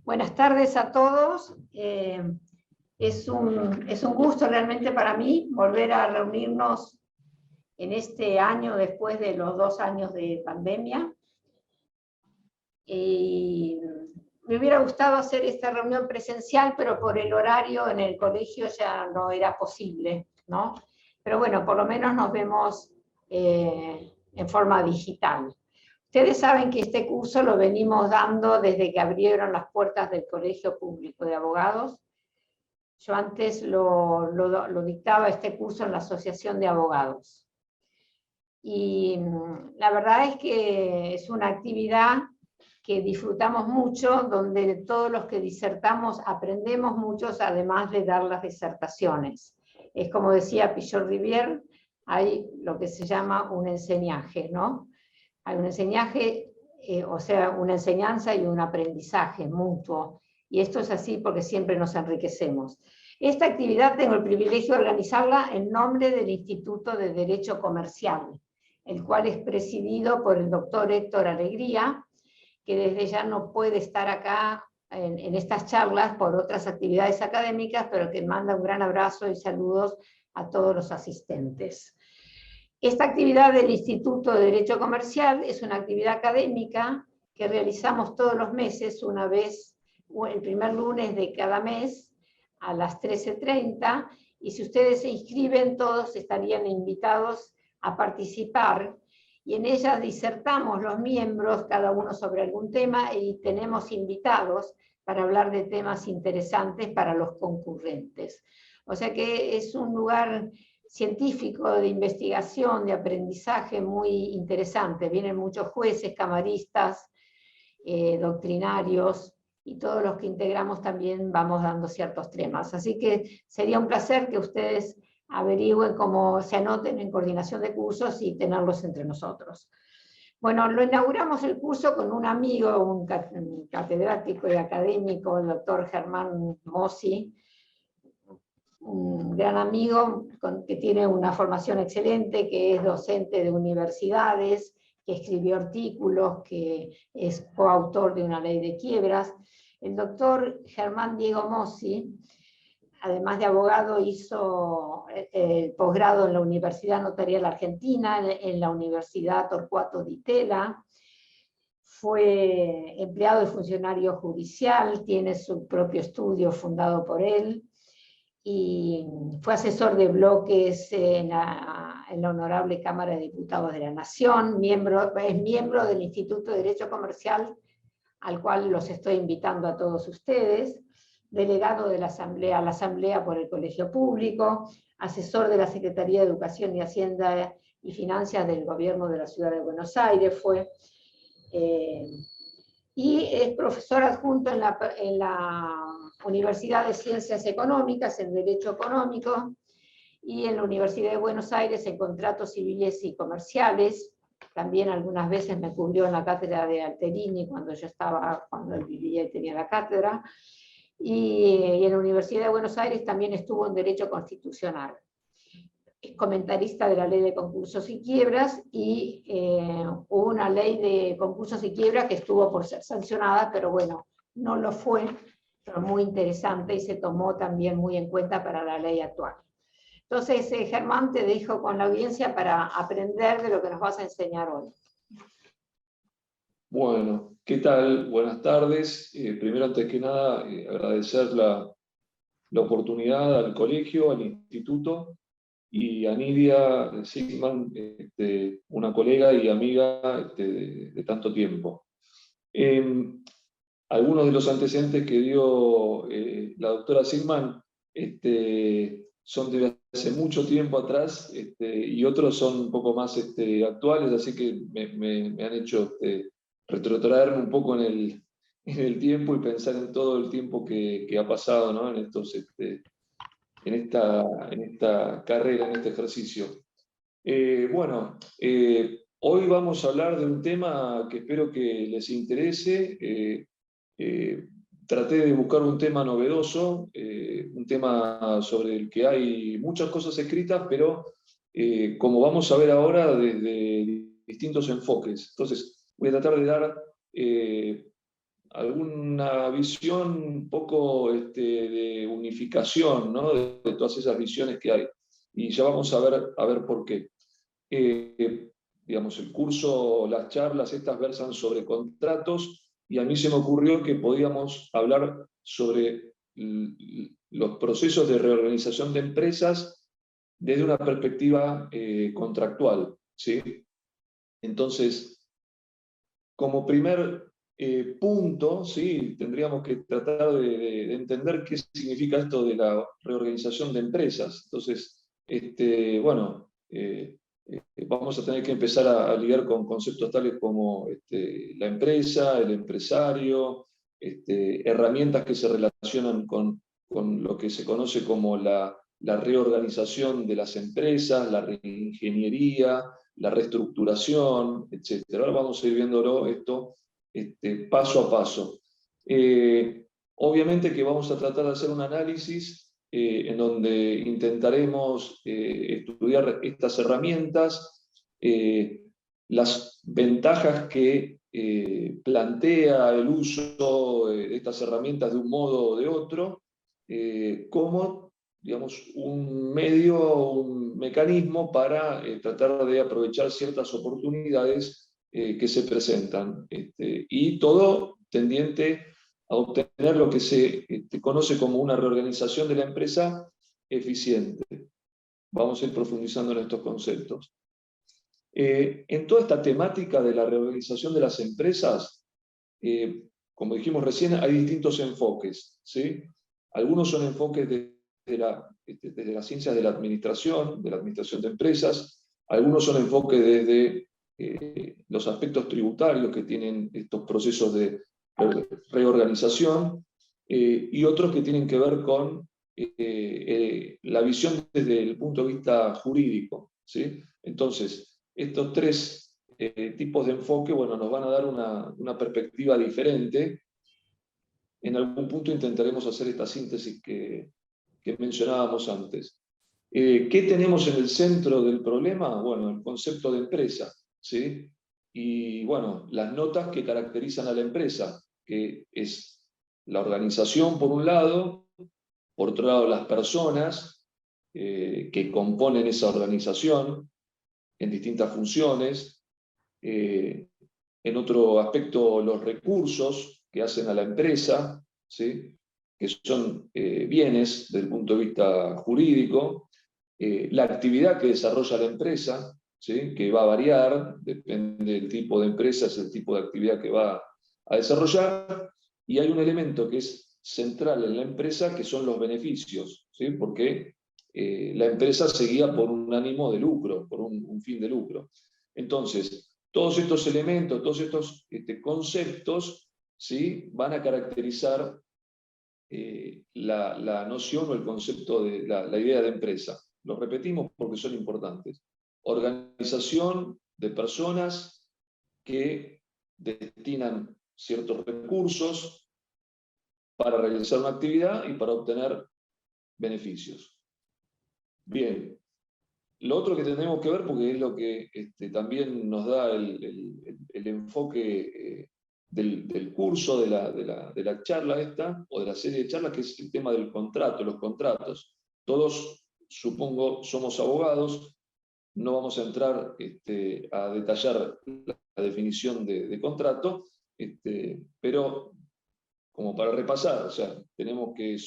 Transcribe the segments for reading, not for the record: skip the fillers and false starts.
Buenas tardes a todos. Es un gusto realmente para mí volver a reunirnos en este año después de los 2 años de pandemia. Y me hubiera gustado hacer esta reunión presencial, pero por el horario en el colegio ya no era posible, ¿no? Pero bueno, por lo menos nos vemos en forma digital. Ustedes saben que este curso lo venimos dando desde que abrieron las puertas del Colegio Público de Abogados. Yo antes lo dictaba este curso en la Asociación de Abogados. Y la verdad es que es una actividad que disfrutamos mucho, donde todos los que disertamos aprendemos mucho, además de dar las disertaciones. Es como decía Pichot Rivière, hay lo que se llama un enseñaje, ¿no? Hay un enseñaje, o sea, una enseñanza y un aprendizaje mutuo. Y esto es así porque siempre nos enriquecemos. Esta actividad tengo el privilegio de organizarla en nombre del Instituto de Derecho Comercial, el cual es presidido por el doctor Héctor Alegría, que desde ya no puede estar acá en estas charlas por otras actividades académicas, pero que manda un gran abrazo y saludos a todos los asistentes. Esta actividad del Instituto de Derecho Comercial es una actividad académica que realizamos todos los meses, una vez, el primer lunes de cada mes, a las 13:30, y si ustedes se inscriben, todos estarían invitados a participar, y en ella disertamos los miembros, cada uno sobre algún tema, y tenemos invitados para hablar de temas interesantes para los concurrentes. O sea que es un lugar científico, de investigación, de aprendizaje muy interesante. Vienen muchos jueces, camaristas, doctrinarios, y todos los que integramos también vamos dando ciertos temas. Así que sería un placer que ustedes averigüen cómo se anoten en coordinación de cursos y tenerlos entre nosotros. Bueno, lo inauguramos el curso con un amigo, un catedrático y académico, el doctor Germán Mossi, un gran amigo que tiene una formación excelente, que es docente de universidades, que escribió artículos, que es coautor de una ley de quiebras. El doctor Germán Diego Mossi, además de abogado, hizo el posgrado en la Universidad Notarial Argentina, en la Universidad Torcuato Di Tella, fue empleado y funcionario judicial, tiene su propio estudio fundado por él, y fue asesor de bloques en la Honorable Cámara de Diputados de la Nación, es miembro del Instituto de Derecho Comercial, al cual los estoy invitando a todos ustedes, delegado de la Asamblea por el Colegio Público, asesor de la Secretaría de Educación y Hacienda y Finanzas del Gobierno de la Ciudad de Buenos Aires, y es profesor adjunto en la Universidad de Ciencias Económicas, en Derecho Económico, y en la Universidad de Buenos Aires en Contratos Civiles y Comerciales. También algunas veces me cubrió en la cátedra de Alterini cuando él vivía y tenía la cátedra. Y en la Universidad de Buenos Aires también estuvo en Derecho Constitucional. Es comentarista de la ley de concursos y quiebras, y hubo una ley de concursos y quiebras que estuvo por ser sancionada, pero bueno, no lo fue, pero muy interesante y se tomó también muy en cuenta para la ley actual. Entonces, Germán, te dejo con la audiencia para aprender de lo que nos vas a enseñar hoy. Bueno, ¿qué tal? Buenas tardes. Primero, antes que nada, agradecer la oportunidad al colegio, al instituto, y a Nidia Sigman, una colega y amiga de tanto tiempo. Algunos de los antecedentes que dio la doctora Sigman son de hace mucho tiempo atrás, y otros son un poco más actuales, así que me han hecho retrotraerme un poco en el tiempo y pensar en todo el tiempo que ha pasado, ¿no? En esta carrera, en este ejercicio. Hoy vamos a hablar de un tema que espero que les interese. Traté de buscar un tema novedoso, un tema sobre el que hay muchas cosas escritas, pero como vamos a ver ahora, desde distintos enfoques. Entonces, voy a tratar de dar alguna visión un poco de unificación, ¿no? de todas esas visiones que hay. Y ya vamos a ver por qué. Digamos, el curso, las charlas estas versan sobre contratos, y a mí se me ocurrió que podíamos hablar sobre los procesos de reorganización de empresas desde una perspectiva contractual, ¿sí? Entonces, como primer punto, ¿sí? Tendríamos que tratar de entender qué significa esto de la reorganización de empresas. Entonces, bueno, vamos a tener que empezar a lidiar con conceptos tales como la empresa, el empresario, herramientas que se relacionan con lo que se conoce como la reorganización de las empresas, la reingeniería, la reestructuración, etc. Ahora vamos a ir viéndolo esto paso a paso. Obviamente que vamos a tratar de hacer un análisis en donde intentaremos estudiar estas herramientas, las ventajas que plantea el uso de estas herramientas de un modo o de otro, como, digamos, un medio, un mecanismo para tratar de aprovechar ciertas oportunidades que se presentan. Y todo tendiente a obtener lo que se conoce como una reorganización de la empresa eficiente. Vamos a ir profundizando en estos conceptos. En toda esta temática de la reorganización de las empresas, como dijimos recién, hay distintos enfoques, ¿sí? Algunos son enfoques desde las ciencias de la administración de empresas, algunos son enfoques desde los aspectos tributarios que tienen estos procesos de reorganización, y otros que tienen que ver con la visión desde el punto de vista jurídico, ¿sí? Entonces, estos tres tipos de enfoque, bueno, nos van a dar una perspectiva diferente. En algún punto intentaremos hacer esta síntesis que mencionábamos antes. ¿Qué tenemos en el centro del problema? Bueno, el concepto de empresa, ¿sí? Y bueno, las notas que caracterizan a la empresa, que es la organización por un lado, por otro lado las personas que componen esa organización en distintas funciones, en otro aspecto los recursos que hacen a la empresa, ¿sí? Que son bienes desde el punto de vista jurídico, la actividad que desarrolla la empresa, ¿sí? Que va a variar, depende del tipo de empresa, es el tipo de actividad que va a desarrollar, y hay un elemento que es central en la empresa, que son los beneficios, ¿sí? Porque la empresa se guía por un ánimo de lucro, por un fin de lucro. Entonces, todos estos elementos, todos estos conceptos, ¿sí? Van a caracterizar la noción o el concepto de la idea de empresa. Los repetimos porque son importantes. Organización de personas que destinan ciertos recursos para realizar una actividad y para obtener beneficios. Bien, lo otro que tenemos que ver, porque es lo que también nos da el enfoque del curso, de la charla esta, o de la serie de charlas, que es el tema del contrato, los contratos. Todos, supongo, somos abogados, no vamos a entrar a detallar la definición de contrato, pero como para repasar, o sea, tenemos que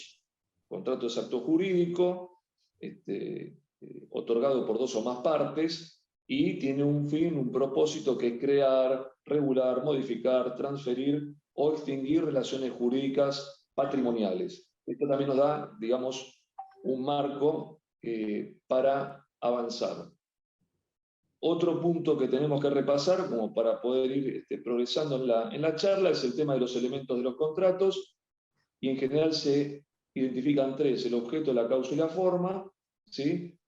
contrato es acto jurídico, otorgado por dos o más partes, y tiene un fin, un propósito, que es crear, regular, modificar, transferir o extinguir relaciones jurídicas patrimoniales. Esto también nos da, digamos, un marco para avanzar. Otro punto que tenemos que repasar, como para poder ir progresando en la charla, es el tema de los elementos de los contratos, y en general se identifican tres: el objeto, la causa y la forma, ¿sí?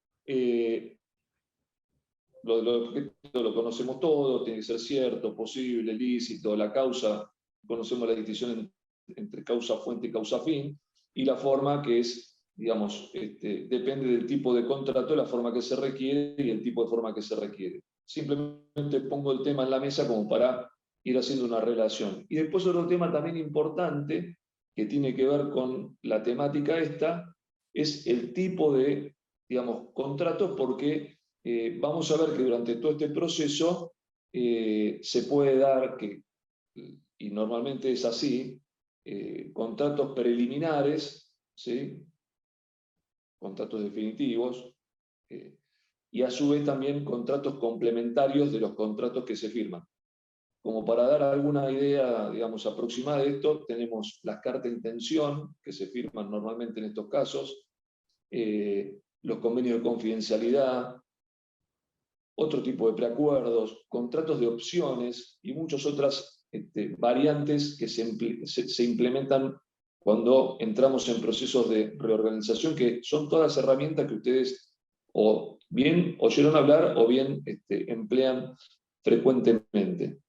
Lo objeto lo conocemos todo, tiene que ser cierto, posible, lícito. La causa, conocemos la distinción entre causa fuente y causa fin, y la forma, que es, digamos, depende del tipo de contrato, la forma que se requiere y el tipo de forma que se requiere. Simplemente pongo el tema en la mesa como para ir haciendo una relación. Y después otro tema también importante que tiene que ver con la temática esta, es el tipo de, digamos, contratos, porque vamos a ver que durante todo este proceso se puede dar, y normalmente es así, contratos preliminares, ¿sí? Contratos definitivos, y a su vez también contratos complementarios de los contratos que se firman. Como para dar alguna idea, digamos, aproximada de esto, tenemos las cartas de intención que se firman normalmente en estos casos, los convenios de confidencialidad, otro tipo de preacuerdos, contratos de opciones y muchas otras variantes que se implementan cuando entramos en procesos de reorganización, que son todas herramientas que ustedes o bien oyeron hablar o bien emplean frecuentemente.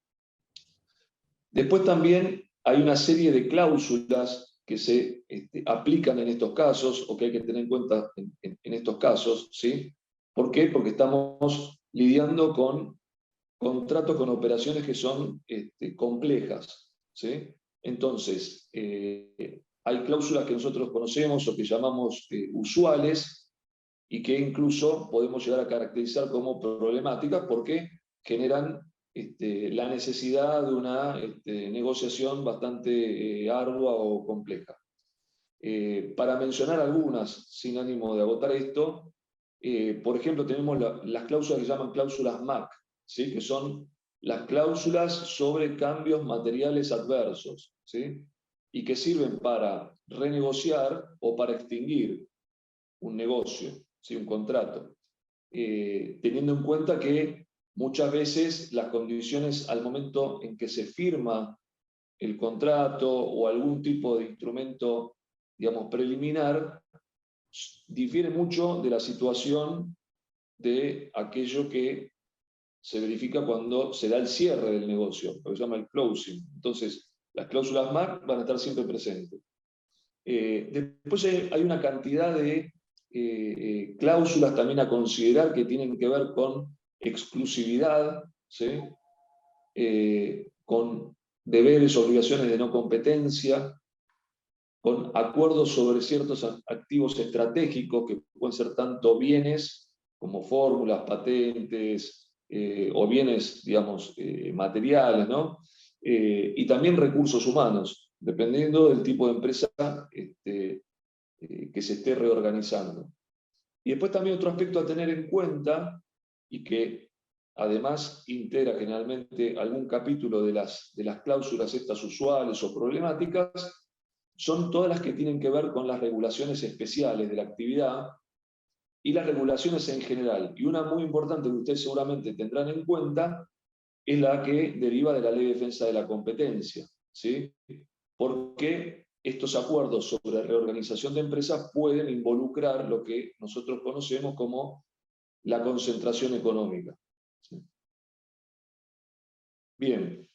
Después también hay una serie de cláusulas que se aplican en estos casos o que hay que tener en cuenta en estos casos, ¿sí? ¿Por qué? Porque estamos lidiando con contratos con operaciones que son complejas, ¿sí? Entonces, hay cláusulas que nosotros conocemos o que llamamos usuales y que incluso podemos llegar a caracterizar como problemáticas porque generan la necesidad de una negociación bastante ardua o compleja. Para mencionar algunas, sin ánimo de agotar esto, por ejemplo, tenemos las cláusulas que se llaman cláusulas MAC, ¿sí? Que son las cláusulas sobre cambios materiales adversos, ¿sí? Y que sirven para renegociar o para extinguir un negocio, ¿sí? Un contrato, teniendo en cuenta que muchas veces las condiciones al momento en que se firma el contrato o algún tipo de instrumento, digamos, preliminar, difiere mucho de la situación de aquello que se verifica cuando se da el cierre del negocio, lo que se llama el closing. Entonces, las cláusulas MAC van a estar siempre presentes. Después hay una cantidad de cláusulas también a considerar que tienen que ver con exclusividad, ¿sí? Con deberes, obligaciones de no competencia, con acuerdos sobre ciertos activos estratégicos que pueden ser tanto bienes como fórmulas, patentes o bienes, digamos, materiales, ¿no? Y también recursos humanos, dependiendo del tipo de empresa que se esté reorganizando. Y después también otro aspecto a tener en cuenta, y que además integra generalmente algún capítulo de las cláusulas estas usuales o problemáticas, son todas las que tienen que ver con las regulaciones especiales de la actividad y las regulaciones en general. Y una muy importante que ustedes seguramente tendrán en cuenta es la que deriva de la Ley de Defensa de la Competencia, ¿sí? Porque estos acuerdos sobre reorganización de empresas pueden involucrar lo que nosotros conocemos como la concentración económica, ¿sí? Bien.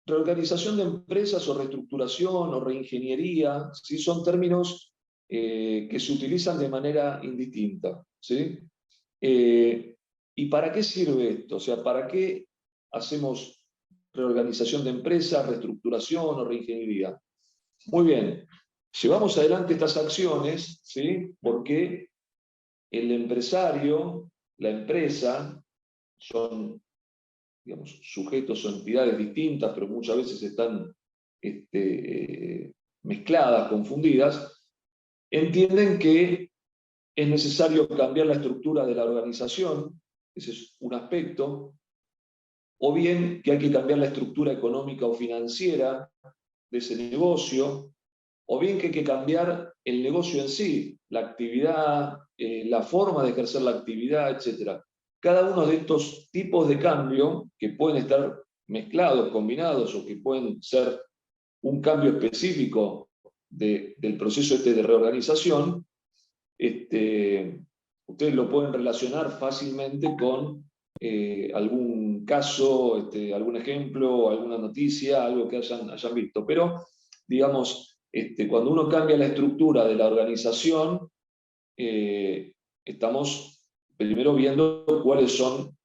Reorganización de empresas o reestructuración o reingeniería, ¿sí? Son términos que se utilizan de manera indistinta, ¿sí? ¿Y para qué sirve esto? O sea, ¿para qué hacemos reorganización de empresas, reestructuración o reingeniería? Muy bien, llevamos adelante estas acciones, ¿sí? Porque el empresario, la empresa, son, digamos, sujetos o entidades distintas, pero muchas veces están mezcladas, confundidas, entienden que es necesario cambiar la estructura de la organización, ese es un aspecto, o bien que hay que cambiar la estructura económica o financiera de ese negocio, o bien que hay que cambiar el negocio en sí, la actividad, la forma de ejercer la actividad, etc. Cada uno de estos tipos de cambio, que pueden estar mezclados, combinados, o que pueden ser un cambio específico del proceso de reorganización, ustedes lo pueden relacionar fácilmente con algún caso, algún ejemplo, alguna noticia, algo que hayan visto. Pero, digamos, cuando uno cambia la estructura de la organización, estamos primero viendo cuáles son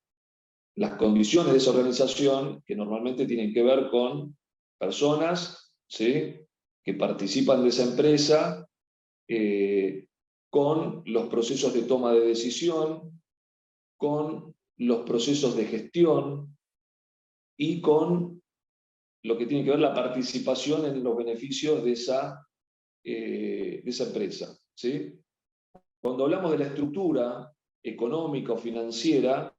las condiciones de esa organización, que normalmente tienen que ver con personas, ¿sí?, que participan de esa empresa, con los procesos de toma de decisión, con los procesos de gestión y con lo que tiene que ver la participación en los beneficios de esa empresa, ¿sí? Cuando hablamos de la estructura económica o financiera,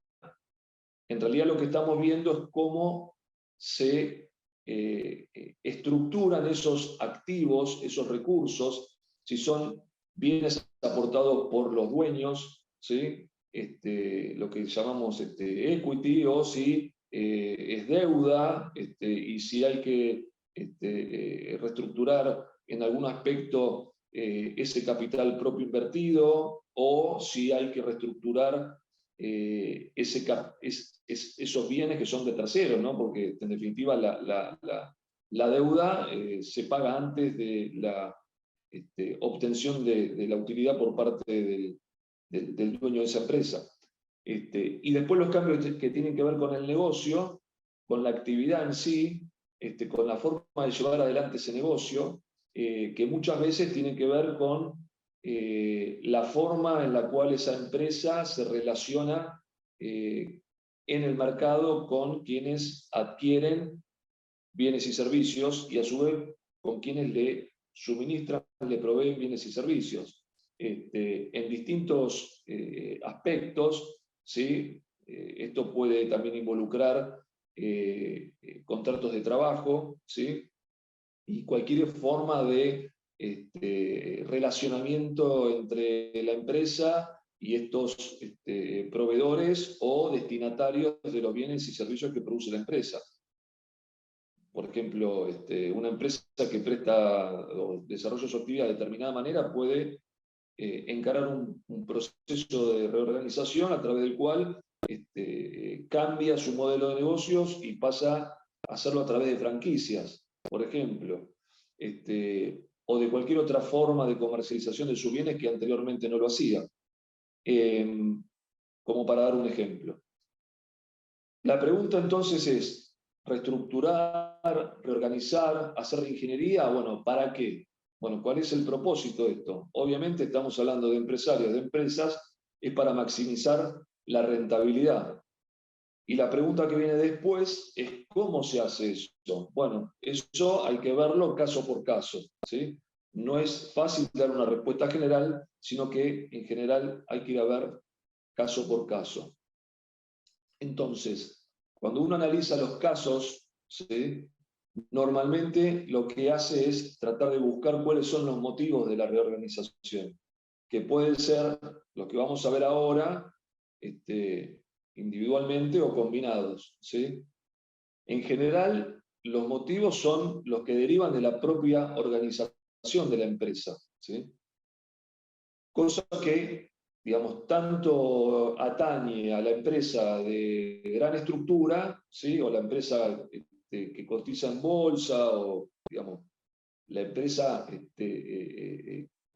en realidad lo que estamos viendo es cómo se estructuran esos activos, esos recursos, si son bienes aportados por los dueños, ¿sí?, lo que llamamos equity, o si es deuda, y si hay que reestructurar en algún aspecto ese capital propio invertido, o si hay que reestructurar esos bienes que son de terceros, ¿no? Porque en definitiva la deuda se paga antes de la obtención de la utilidad por parte del dueño de esa empresa. Y después los cambios que tienen que ver con el negocio, con la actividad en sí, con la forma de llevar adelante ese negocio, que muchas veces tienen que ver con la forma en la cual esa empresa se relaciona en el mercado con quienes adquieren bienes y servicios, y a su vez con quienes le suministran, le proveen bienes y servicios. En distintos aspectos, ¿sí? Esto puede también involucrar contratos de trabajo, ¿sí?, y cualquier forma de relacionamiento entre la empresa y estos proveedores o destinatarios de los bienes y servicios que produce la empresa. Por ejemplo, una empresa que presta o desarrolla su actividad de determinada manera puede encarar un proceso de reorganización a través del cual cambia su modelo de negocios y pasa a hacerlo a través de franquicias, por ejemplo, o de cualquier otra forma de comercialización de sus bienes que anteriormente no lo hacía. Como para dar un ejemplo. La pregunta entonces es, ¿reestructurar, reorganizar, hacer reingeniería? Bueno, ¿para qué? Bueno, ¿cuál es el propósito de esto? Obviamente estamos hablando de empresarios, de empresas, es para maximizar la rentabilidad. Y la pregunta que viene después es, ¿cómo se hace eso? Bueno, eso hay que verlo caso por caso, ¿sí? No es fácil dar una respuesta general, sino que en general hay que ir a ver caso por caso. Entonces, cuando uno analiza los casos, ¿sí?, normalmente lo que hace es tratar de buscar cuáles son los motivos de la reorganización, que pueden ser los que vamos a ver ahora, individualmente o combinados, ¿sí? En general, los motivos son los que derivan de la propia organización de la empresa, ¿sí? Cosa que, digamos, tanto atañe a la empresa de gran estructura, ¿sí?, o la empresa que cotiza en bolsa, o, digamos, la empresa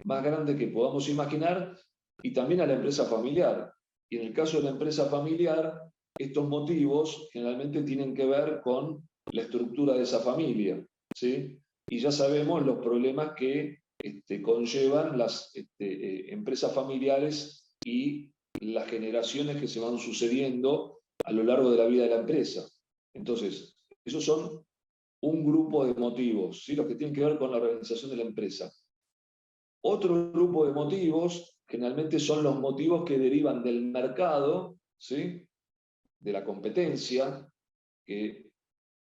más grande que podamos imaginar, y también a la empresa familiar. Y en el caso de la empresa familiar, estos motivos generalmente tienen que ver con la estructura de esa familia, ¿sí? Y ya sabemos los problemas que conllevan las empresas familiares y las generaciones que se van sucediendo a lo largo de la vida de la empresa. Entonces, esos son un grupo de motivos, ¿sí?, los que tienen que ver con la organización de la empresa. Otro grupo de motivos generalmente son los motivos que derivan del mercado, ¿sí?, de la competencia, que,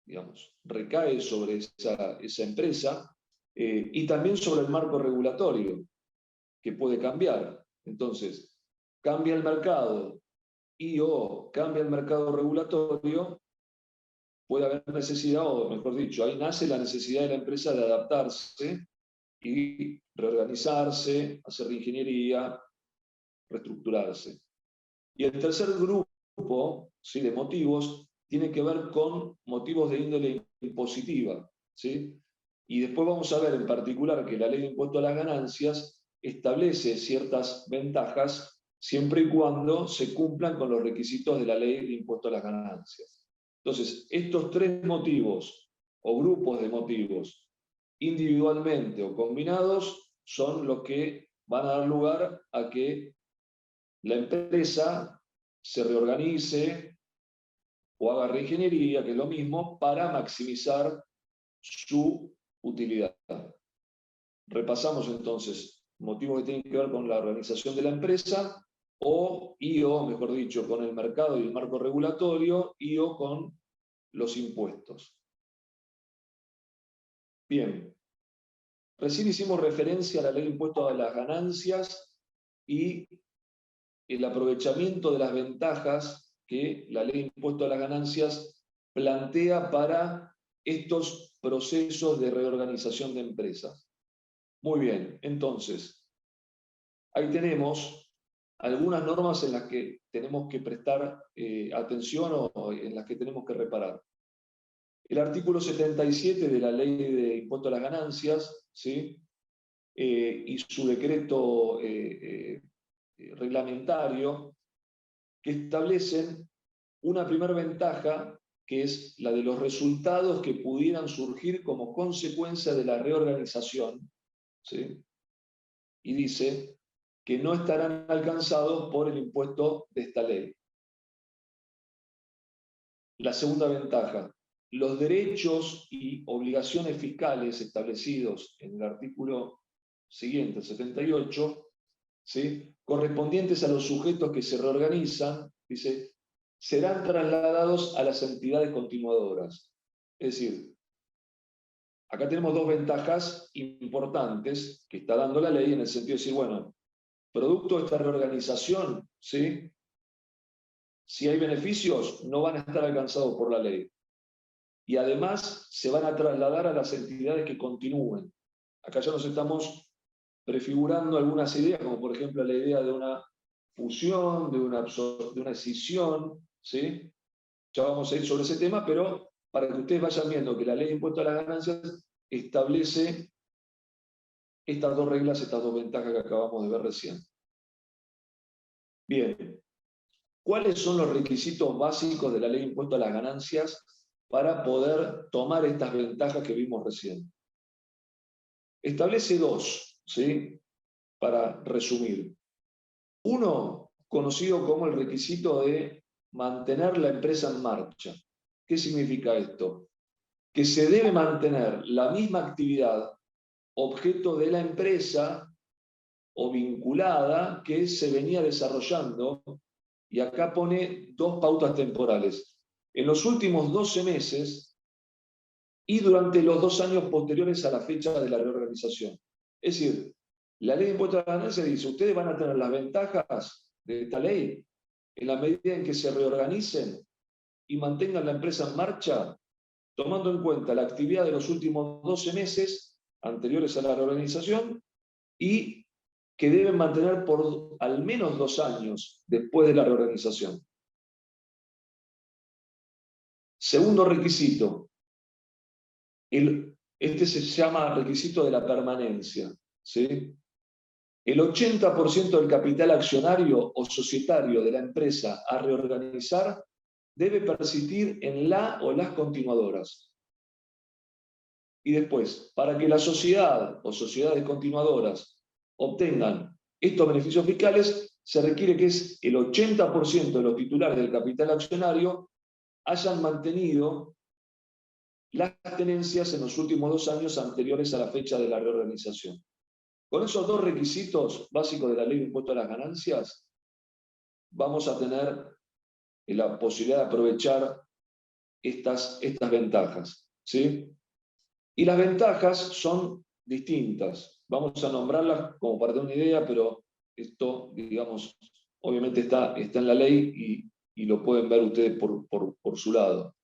digamos, recae sobre esa empresa, y también sobre el marco regulatorio, que puede cambiar. Entonces, cambia el mercado o cambia el mercado regulatorio, puede haber necesidad, o mejor dicho, ahí nace la necesidad de la empresa de adaptarse y reorganizarse, hacer reingeniería, reestructurarse. Y el tercer grupo, ¿sí?, de motivos tiene que ver con motivos de índole impositiva, ¿sí? Y después vamos a ver en particular que la ley de impuesto a las ganancias establece ciertas ventajas siempre y cuando se cumplan con los requisitos de la ley de impuesto a las ganancias. Entonces, estos tres motivos o grupos de motivos, individualmente o combinados, son los que van a dar lugar a que la empresa se reorganice o haga reingeniería, que es lo mismo, para maximizar su utilidad. Repasamos entonces motivos que tienen que ver con la organización de la empresa, o mejor dicho, con el mercado y el marco regulatorio, o con los impuestos. Bien, recién hicimos referencia a la ley de impuesto a las ganancias y el aprovechamiento de las ventajas que la ley de impuesto a las ganancias plantea para estos procesos de reorganización de empresas. Muy bien, entonces, ahí tenemos algunas normas en las que tenemos que prestar atención o en las que tenemos que reparar. El artículo 77 de la Ley de Impuesto a las Ganancias, ¿sí? Y su decreto reglamentario, que establecen una primera ventaja, que es la de los resultados que pudieran surgir como consecuencia de la reorganización, ¿sí? Y dice que no estarán alcanzados por el impuesto de esta ley. La segunda ventaja, los derechos y obligaciones fiscales establecidos en el artículo siguiente, 78, ¿sí? Correspondientes a los sujetos que se reorganizan, dice, serán trasladados a las entidades continuadoras. Es decir, acá tenemos dos ventajas importantes que está dando la ley en el sentido de decir, bueno, producto de esta reorganización, ¿sí? Si hay beneficios, no van a estar alcanzados por la ley. Y además se van a trasladar a las entidades que continúen. Acá ya nos estamos prefigurando algunas ideas, como por ejemplo la idea de una fusión, de una escisión, ¿sí? Ya vamos a ir sobre ese tema, pero para que ustedes vayan viendo que la ley de impuesto a las ganancias establece estas dos reglas, estas dos ventajas que acabamos de ver recién. Bien, ¿cuáles son los requisitos básicos de la ley de impuesto a las ganancias para poder tomar estas ventajas que vimos recién? Establece dos, ¿sí? Para resumir. Uno, conocido como el requisito de mantener la empresa en marcha. ¿Qué significa esto? Que se debe mantener la misma actividad objeto de la empresa o vinculada que se venía desarrollando, y acá pone dos pautas temporales. En los últimos 12 meses y durante los 2 años posteriores a la fecha de la reorganización. Es decir, la ley de impuestos a la ganancia dice, ustedes van a tener las ventajas de esta ley en la medida en que se reorganicen y mantengan la empresa en marcha, tomando en cuenta la actividad de los últimos 12 meses anteriores a la reorganización y que deben mantener por al menos 2 años después de la reorganización. Segundo requisito, este se llama requisito de la permanencia, ¿sí? El 80% del capital accionario o societario de la empresa a reorganizar debe persistir en la o las continuadoras. Y después, para que la sociedad o sociedades continuadoras obtengan estos beneficios fiscales, se requiere que el 80% de los titulares del capital accionario hayan mantenido las tenencias en los últimos 2 años anteriores a la fecha de la reorganización. Con esos dos requisitos básicos de la ley de impuesto a las ganancias, vamos a tener la posibilidad de aprovechar estas ventajas, ¿sí? Y las ventajas son distintas. Vamos a nombrarlas como para tener una idea, pero esto, digamos, obviamente está en la ley y lo pueden ver ustedes por su lado.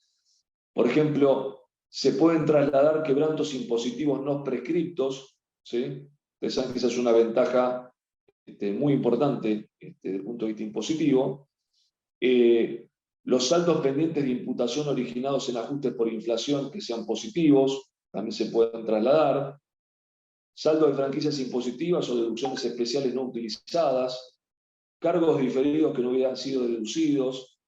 Por ejemplo, se pueden trasladar quebrantos impositivos no prescriptos, ¿sí? Ustedes saben que esa es una ventaja muy importante desde el punto de vista impositivo. Los saldos pendientes de imputación originados en ajustes por inflación que sean positivos, también se pueden trasladar. Saldo de franquicias impositivas o deducciones especiales no utilizadas. cargos diferidos que no hubieran sido deducidos,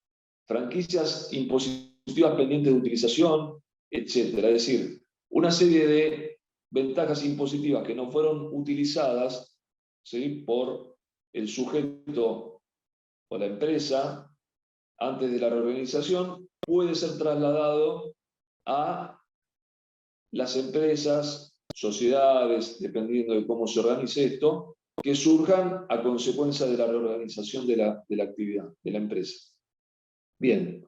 franquicias impositivas pendientes de utilización, etc. Es decir, una serie de ventajas impositivas que no fueron utilizadas, ¿sí?, por el sujeto o la empresa antes de la reorganización, puede ser trasladado a las empresas, sociedades, dependiendo de cómo se organice esto, que surjan a consecuencia de la reorganización de la actividad, de la empresa. Bien.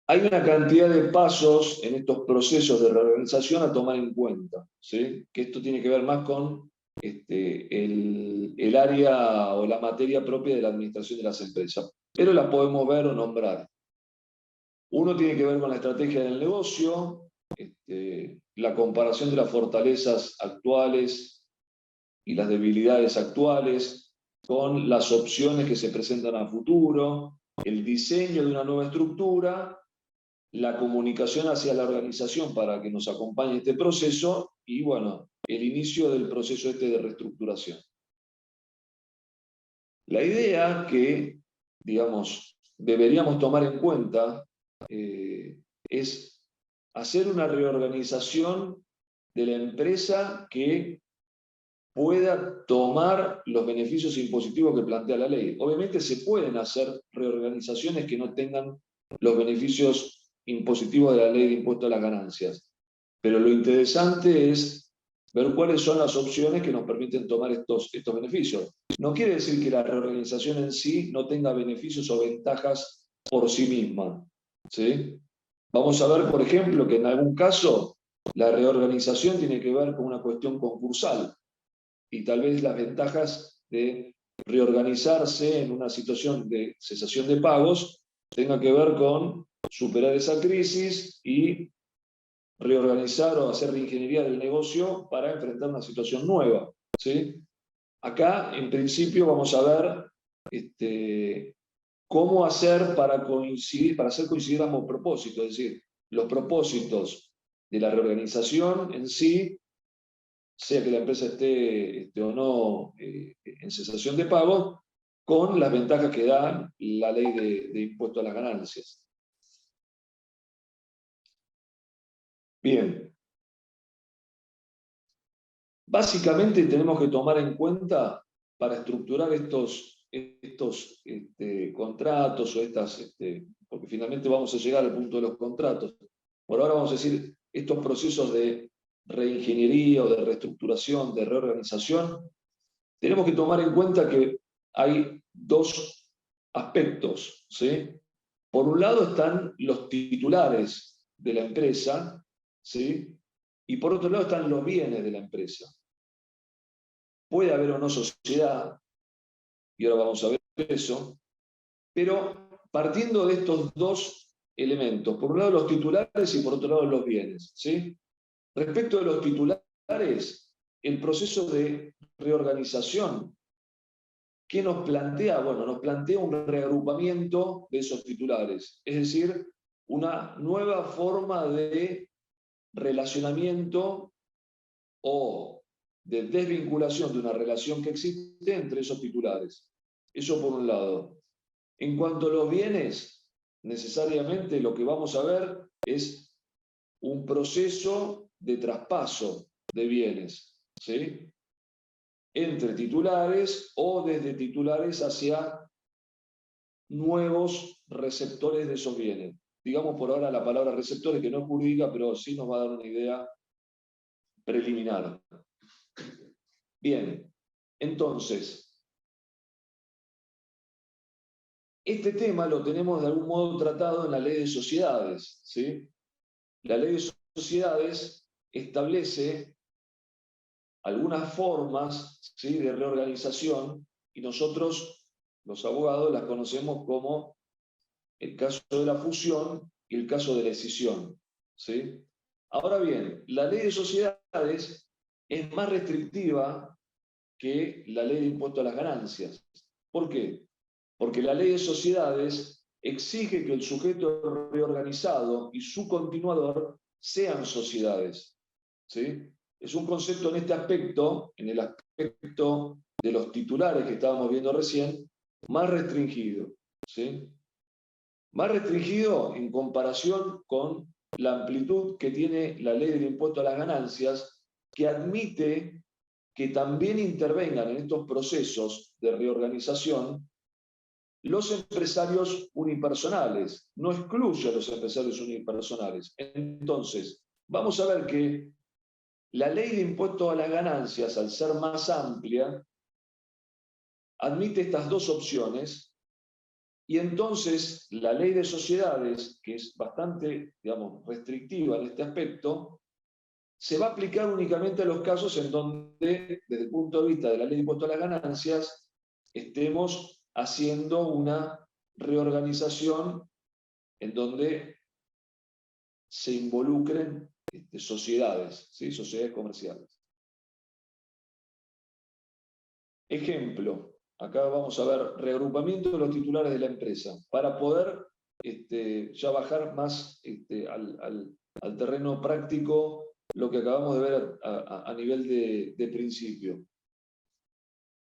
Hay una cantidad de pasos en estos procesos de reorganización a tomar en cuenta, ¿sí? Que esto tiene que ver más con el área o la materia propia de la administración de las empresas, pero la podemos ver o nombrar. Uno tiene que ver con la estrategia del negocio, la comparación de las fortalezas actuales y las debilidades actuales con las opciones que se presentan a futuro, el diseño de una nueva estructura, la comunicación hacia la organización para que nos acompañe este proceso y, bueno, el inicio del proceso de reestructuración. La idea que, digamos, deberíamos tomar en cuenta es hacer una reorganización de la empresa que pueda tomar los beneficios impositivos que plantea la ley. Obviamente se pueden hacer reorganizaciones que no tengan los beneficios impositivos de la ley de impuesto a las ganancias, pero lo interesante es ver cuáles son las opciones que nos permiten tomar estos beneficios. No quiere decir que la reorganización en sí no tenga beneficios o ventajas por sí misma, ¿sí? Vamos a ver, por ejemplo, que en algún caso la reorganización tiene que ver con una cuestión concursal y tal vez las ventajas de reorganizarse en una situación de cesación de pagos tenga que ver con superar esa crisis y reorganizar o hacer reingeniería del negocio para enfrentar una situación nueva, ¿sí? Acá, en principio, vamos a ver cómo hacer para hacer coincidir ambos propósitos, es decir, los propósitos de la reorganización en sí, sea que la empresa esté o no en cesación de pago, con las ventajas que da la ley de impuesto a las ganancias. Bien. Básicamente tenemos que tomar en cuenta, para estructurar estos contratos o porque finalmente vamos a llegar al punto de los contratos. Por ahora vamos a decir, estos procesos de reingeniería o de reestructuración, de reorganización, tenemos que tomar en cuenta que hay dos aspectos, ¿sí? Por un lado están los titulares de la empresa, ¿sí? Y por otro lado están los bienes de la empresa. Puede haber o no sociedad, y ahora vamos a ver eso, pero partiendo de estos dos elementos, por un lado los titulares y por otro lado los bienes, ¿sí? Respecto de los titulares, el proceso de reorganización, ¿qué nos plantea? Bueno, nos plantea un reagrupamiento de esos titulares, es decir, una nueva forma de relacionamiento o de desvinculación de una relación que existe entre esos titulares. Eso por un lado. En cuanto a los bienes, necesariamente lo que vamos a ver es un proceso de traspaso de bienes, ¿sí? Entre titulares o desde titulares hacia nuevos receptores de esos bienes. Digamos por ahora la palabra receptores, que no es jurídica, pero sí nos va a dar una idea preliminar. Bien, entonces, este tema lo tenemos de algún modo tratado en la ley de sociedades, ¿sí? La ley de sociedades establece algunas formas, ¿sí?, de reorganización y nosotros, los abogados, las conocemos como el caso de la fusión y el caso de la escisión, ¿sí? Ahora bien, la ley de sociedades es más restrictiva que la ley de impuesto a las ganancias. ¿Por qué? Porque la ley de sociedades exige que el sujeto reorganizado y su continuador sean sociedades, ¿sí? Es un concepto en este aspecto, en el aspecto de los titulares que estábamos viendo recién, más restringido, ¿sí? Más restringido en comparación con la amplitud que tiene la ley del impuesto a las ganancias, que admite que también intervengan en estos procesos de reorganización los empresarios unipersonales, no excluye a los empresarios unipersonales. Entonces, vamos a ver que la ley de impuesto a las ganancias, al ser más amplia, admite estas dos opciones. Y entonces la ley de sociedades, que es bastante, digamos, restrictiva en este aspecto, se va a aplicar únicamente a los casos en donde, desde el punto de vista de la ley de impuesto a las ganancias, estemos haciendo una reorganización en donde se involucren sociedades, ¿sí? Sociedades comerciales. Ejemplo. Acá vamos a ver reagrupamiento de los titulares de la empresa para poder ya bajar más al terreno práctico lo que acabamos de ver a nivel de principio.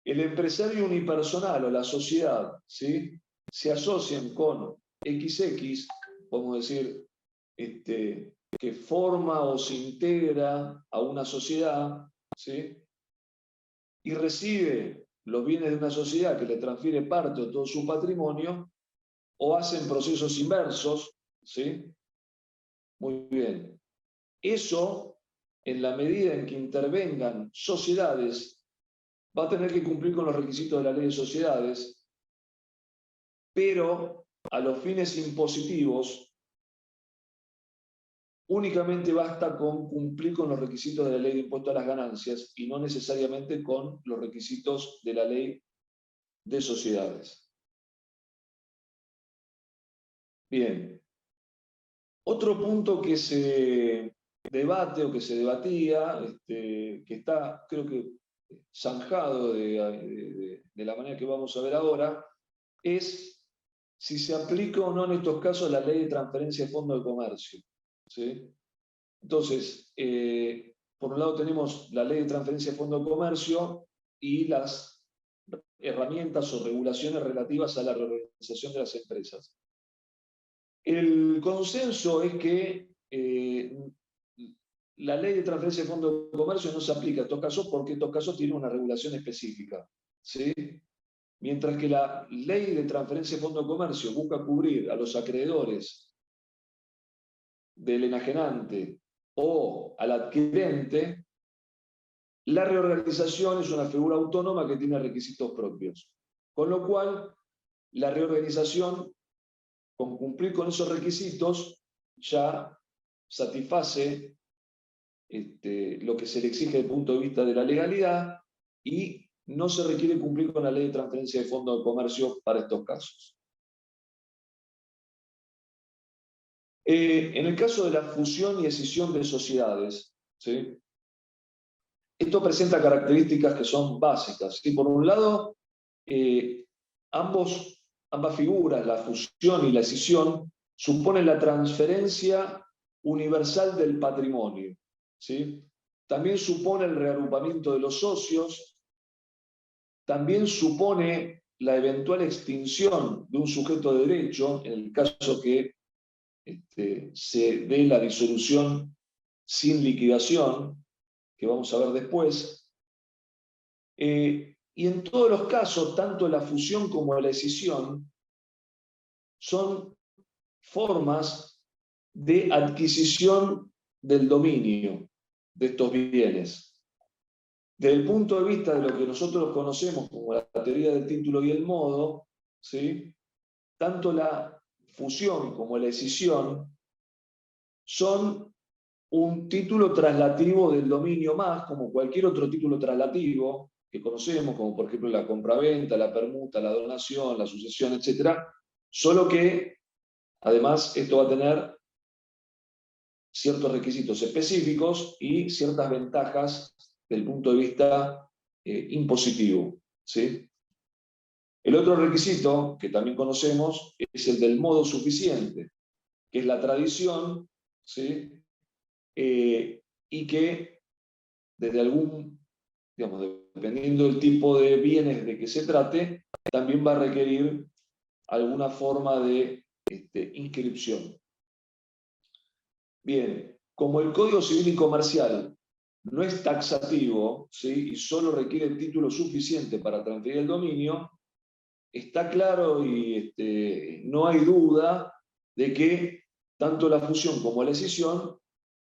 El empresario unipersonal o la sociedad, ¿sí? Se asocian con XX, podemos decir, que forma o se integra a una sociedad, ¿sí? Y recibe los bienes de una sociedad que le transfiere parte o todo su patrimonio, o hacen procesos inversos, ¿sí? Muy bien. Eso, en la medida en que intervengan sociedades, va a tener que cumplir con los requisitos de la ley de sociedades, pero a los fines impositivos, únicamente basta con cumplir con los requisitos de la ley de impuesto a las ganancias y no necesariamente con los requisitos de la ley de sociedades. Bien. Otro punto que se debate o que se debatía, que está, creo que, zanjado de la manera que vamos a ver ahora, es si se aplica o no en estos casos la ley de transferencia de fondos de comercio, ¿sí? Entonces, por un lado tenemos la ley de transferencia de fondos de comercio y las herramientas o regulaciones relativas a la reorganización de las empresas. El consenso es que la ley de transferencia de fondos de comercio no se aplica a estos casos porque estos casos tienen una regulación específica, ¿sí? Mientras que la ley de transferencia de fondos de comercio busca cubrir a los acreedores del enajenante o al adquirente, la reorganización es una figura autónoma que tiene requisitos propios. Con lo cual, la reorganización, con cumplir con esos requisitos, ya satisface lo que se le exige desde el punto de vista de la legalidad y no se requiere cumplir con la ley de transferencia de fondos de comercio para estos casos. En el caso de la fusión y escisión de sociedades, ¿sí? Esto presenta características que son básicas, ¿sí? Por un lado, ambas figuras, la fusión y la escisión, suponen la transferencia universal del patrimonio, ¿sí? También supone el reagrupamiento de los socios, también supone la eventual extinción de un sujeto de derecho, en el caso que se dé la disolución sin liquidación, que vamos a ver después. Y en todos los casos, tanto la fusión como la escisión son formas de adquisición del dominio de estos bienes. Desde el punto de vista de lo que nosotros conocemos como la teoría del título y el modo, ¿sí? Tanto la fusión como la escisión son un título traslativo del dominio más, como cualquier otro título traslativo que conocemos, como por ejemplo la compraventa, la permuta, la donación, la sucesión, etc. Solo que, además, esto va a tener ciertos requisitos específicos y ciertas ventajas desde el punto de vista impositivo, ¿sí? El otro requisito que también conocemos es el del modo suficiente, que es la tradición, ¿sí? Y que desde algún digamos, dependiendo del tipo de bienes de que se trate, también va a requerir alguna forma de inscripción. Bien, como el Código Civil y Comercial no es taxativo, ¿sí?, y solo requiere el título suficiente para transferir el dominio, está claro y no hay duda de que tanto la fusión como la escisión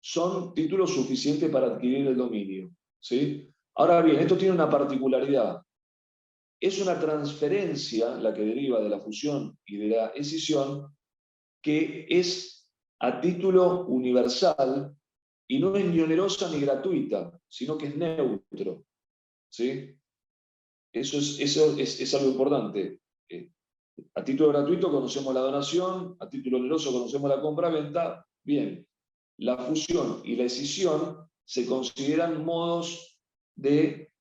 son títulos suficientes para adquirir el dominio, ¿sí? Ahora bien, esto tiene una particularidad. Es una transferencia, la que deriva de la fusión y de la escisión, que es a título universal y no es ni onerosa ni gratuita, sino que es neutro, ¿sí? Eso es algo importante. A título gratuito conocemos la donación, a título oneroso conocemos la compra-venta. Bien, la fusión y la escisión se consideran modos de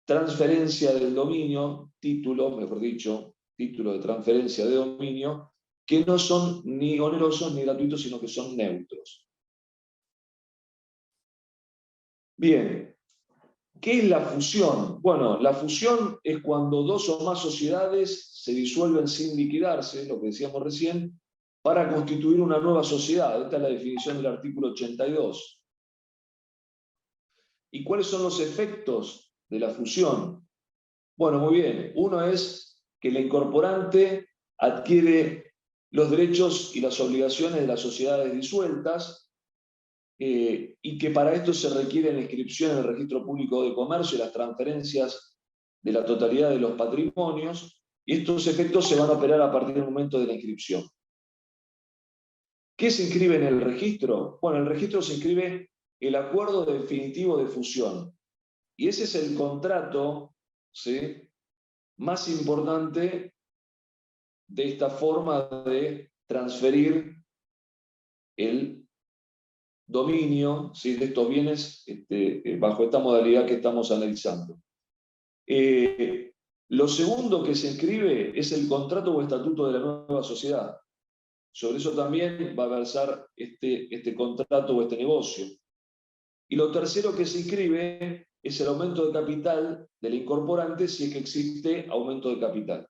transferencia del dominio, título, mejor dicho, título de transferencia de dominio, que no son ni onerosos ni gratuitos, sino que son neutros. Bien, ¿qué es la fusión? Bueno, la fusión es cuando dos o más sociedades se disuelven sin liquidarse, lo que decíamos recién, para constituir una nueva sociedad. Esta es la definición del artículo 82. ¿Y cuáles son los efectos de la fusión? Bueno, muy bien. Uno es que el incorporante adquiere los derechos y las obligaciones de las sociedades disueltas, y que para esto se requiere la inscripción en el Registro Público de Comercio y las transferencias de la totalidad de los patrimonios, y estos efectos se van a operar a partir del momento de la inscripción. ¿Qué se inscribe en el registro? Bueno, en el registro se inscribe el acuerdo definitivo de fusión, y ese es el contrato, ¿sí?, más importante de esta forma de transferir el dominio, ¿sí?, de estos bienes bajo esta modalidad que estamos analizando. Lo segundo que se inscribe es el contrato o estatuto de la nueva sociedad. Sobre eso también va a versar este contrato o este negocio. Y lo tercero que se inscribe es el aumento de capital del incorporante, si es que existe aumento de capital.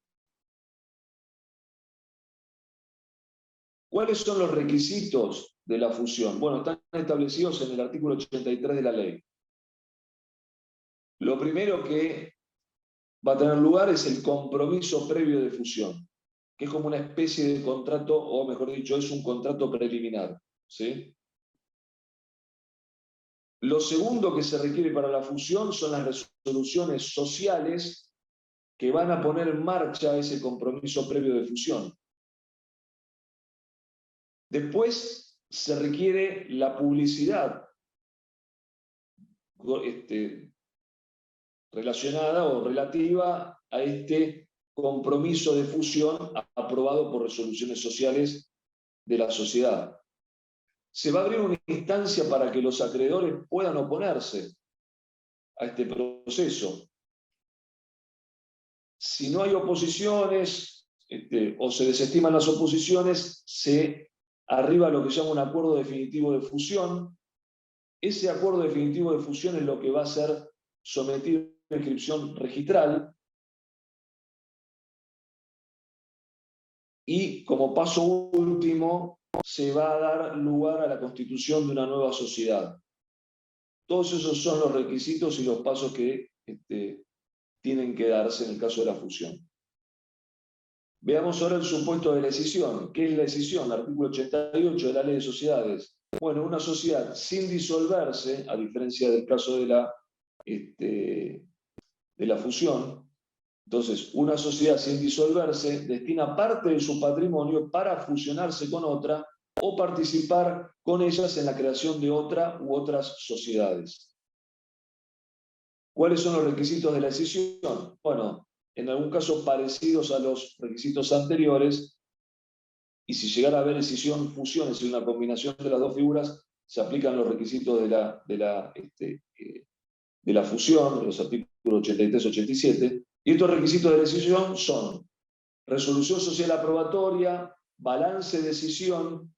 ¿Cuáles son los requisitos de la fusión? Bueno, están establecidos en el artículo 83 de la ley. Lo primero que va a tener lugar es el compromiso previo de fusión, que es como una especie de contrato, o mejor dicho, es un contrato preliminar, ¿sí? Lo segundo que se requiere para la fusión son las resoluciones sociales que van a poner en marcha ese compromiso previo de fusión. Después se requiere la publicidad relacionada o relativa a este compromiso de fusión aprobado por resoluciones sociales de la sociedad. Se va a abrir una instancia para que los acreedores puedan oponerse a este proceso. Si no hay oposiciones o se desestiman las oposiciones, se arriba a lo que se llama un acuerdo definitivo de fusión. Ese acuerdo definitivo de fusión es lo que va a ser sometido a inscripción registral, y como paso último se va a dar lugar a la constitución de una nueva sociedad. Todos esos son los requisitos y los pasos que tienen que darse en el caso de la fusión. Veamos ahora el supuesto de la escisión. ¿Qué es la escisión? Artículo 88 de la Ley de Sociedades. Bueno, una sociedad sin disolverse, a diferencia del caso de la fusión, entonces una sociedad sin disolverse destina parte de su patrimonio para fusionarse con otra o participar con ellas en la creación de otra u otras sociedades. ¿Cuáles son los requisitos de la escisión? Bueno, en algún caso parecidos a los requisitos anteriores, y si llegara a haber escisión, fusión, es decir, una combinación de las dos figuras, se aplican los requisitos de la fusión, de los artículos 83-87, y estos requisitos de la escisión son resolución social aprobatoria, balance de escisión,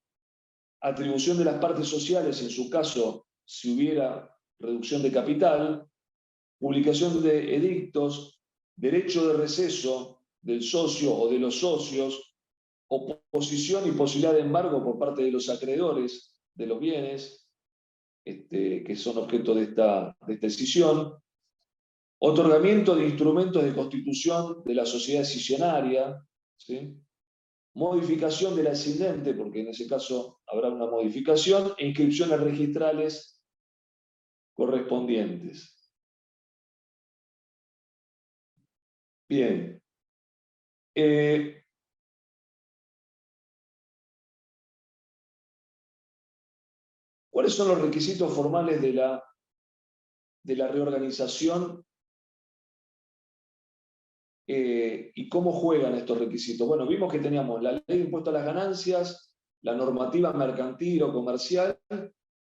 atribución de las partes sociales, en su caso, si hubiera reducción de capital, publicación de edictos, derecho de receso del socio o de los socios, oposición y posibilidad de embargo por parte de los acreedores de los bienes que son objeto de esta decisión, otorgamiento de instrumentos de constitución de la sociedad decisionaria, ¿sí? Modificación del ascendente, porque en ese caso habrá una modificación, e inscripciones registrales correspondientes. Bien. ¿Cuáles son los requisitos formales de la reorganización y cómo juegan estos requisitos? Bueno, vimos que teníamos la ley de impuesto a las ganancias, la normativa mercantil o comercial,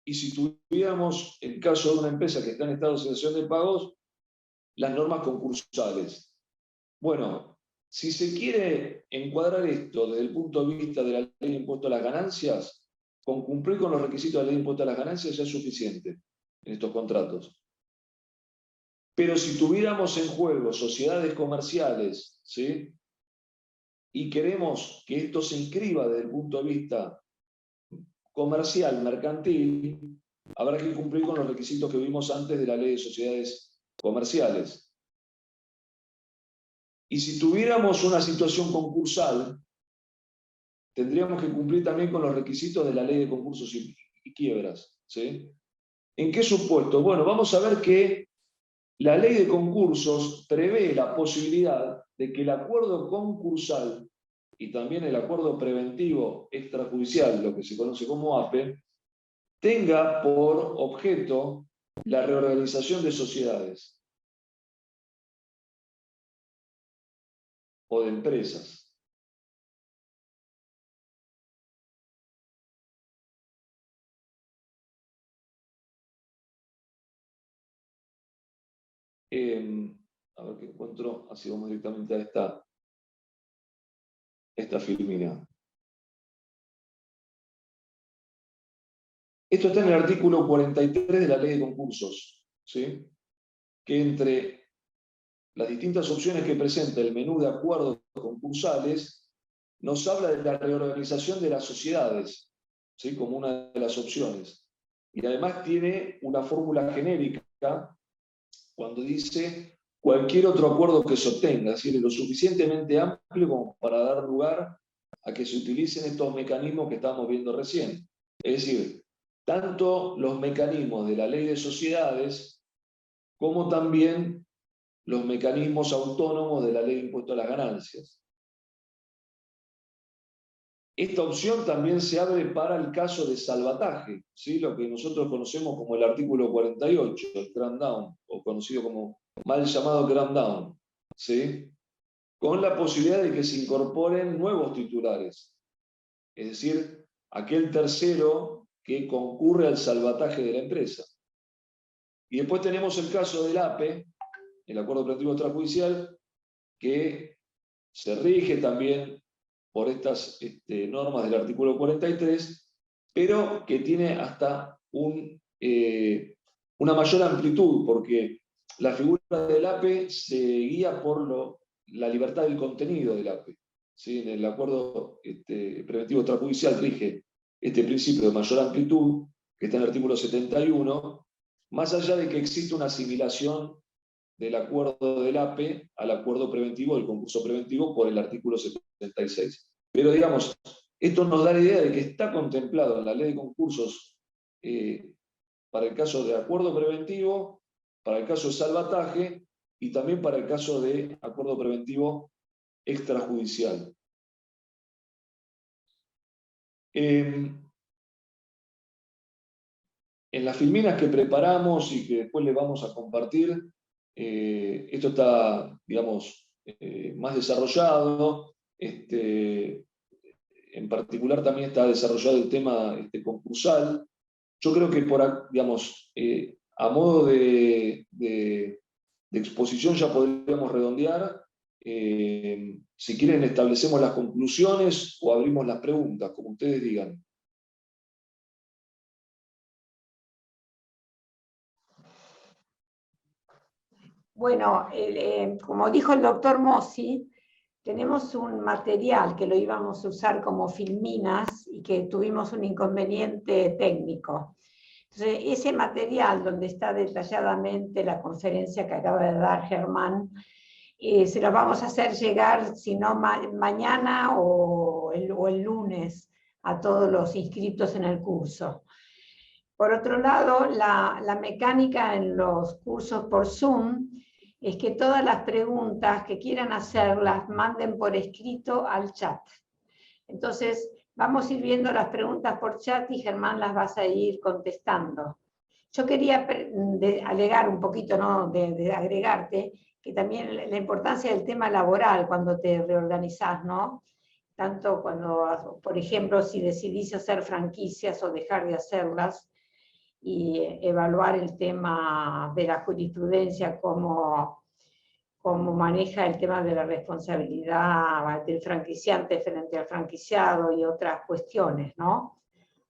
y si tuviéramos, en el caso de una empresa que está en estado de situación de pagos, las normas concursales. Bueno, si se quiere encuadrar esto desde el punto de vista de la ley de impuesto a las ganancias, con cumplir con los requisitos de la ley de impuesto a las ganancias ya es suficiente en estos contratos. Pero si tuviéramos en juego sociedades comerciales, ¿sí? Y queremos que esto se inscriba desde el punto de vista comercial, mercantil, habrá que cumplir con los requisitos que vimos antes de la ley de sociedades comerciales. Y si tuviéramos una situación concursal, tendríamos que cumplir también con los requisitos de la ley de concursos y quiebras, ¿sí? ¿En qué supuesto? Bueno, vamos a ver que la ley de concursos prevé la posibilidad de que el acuerdo concursal y también el acuerdo preventivo extrajudicial, lo que se conoce como APE, tenga por objeto la reorganización de sociedades o de empresas. A ver qué encuentro, así vamos directamente a esta filmina. Esto está en el artículo 43 de la ley de concursos, ¿sí? Que entre las distintas opciones que presenta el menú de acuerdos concursales, nos habla de la reorganización de las sociedades, ¿sí? Como una de las opciones. Y además tiene una fórmula genérica cuando dice cualquier otro acuerdo que se obtenga, es decir, lo suficientemente amplio como para dar lugar a que se utilicen estos mecanismos que estábamos viendo recién. Es decir, tanto los mecanismos de la ley de sociedades como también los mecanismos autónomos de la ley de impuesto a las ganancias. Esta opción también se abre para el caso de salvataje, ¿sí? Lo que nosotros conocemos como el artículo 48, el cram down, o conocido como mal llamado cram down, ¿sí? Con la posibilidad de que se incorporen nuevos titulares, es decir, aquel tercero que concurre al salvataje de la empresa. Y después tenemos el caso del APE, el Acuerdo Preventivo Extrajudicial, que se rige también por estas normas del artículo 43, pero que tiene hasta una mayor amplitud, porque la figura del APE se guía por la libertad del contenido del APE. ¿Sí? En el acuerdo preventivo extrajudicial rige este principio de mayor amplitud, que está en el artículo 71, más allá de que existe una asimilación del acuerdo del APE al acuerdo preventivo, del concurso preventivo, por el artículo 76. Pero digamos, esto nos da la idea de que está contemplado en la ley de concursos para el caso de acuerdo preventivo, para el caso de salvataje y también para el caso de acuerdo preventivo extrajudicial. En las filminas que preparamos y que después le vamos a compartir, esto está, digamos, más desarrollado. En particular también está desarrollado el tema concursal. Yo creo que digamos, a modo de exposición ya podríamos redondear. Si quieren establecemos las conclusiones o abrimos las preguntas, como ustedes digan. Bueno, como dijo el doctor Mossi, tenemos un material que lo íbamos a usar como filminas y que tuvimos un inconveniente técnico. Entonces, ese material donde está detalladamente la conferencia que acaba de dar Germán, se los vamos a hacer llegar, si no mañana o el lunes, a todos los inscritos en el curso. Por otro lado, la mecánica en los cursos por Zoom es que todas las preguntas que quieran hacer las manden por escrito al chat. Entonces, vamos a ir viendo las preguntas por chat y Germán las vas a ir contestando. Yo quería alegar un poquito, ¿no? de agregarte, que también la importancia del tema laboral cuando te reorganizás, ¿no? Tanto cuando, por ejemplo, si decidís hacer franquicias o dejar de hacerlas, y evaluar el tema de la jurisprudencia, cómo maneja el tema de la responsabilidad del franquiciante frente al franquiciado y otras cuestiones, ¿no?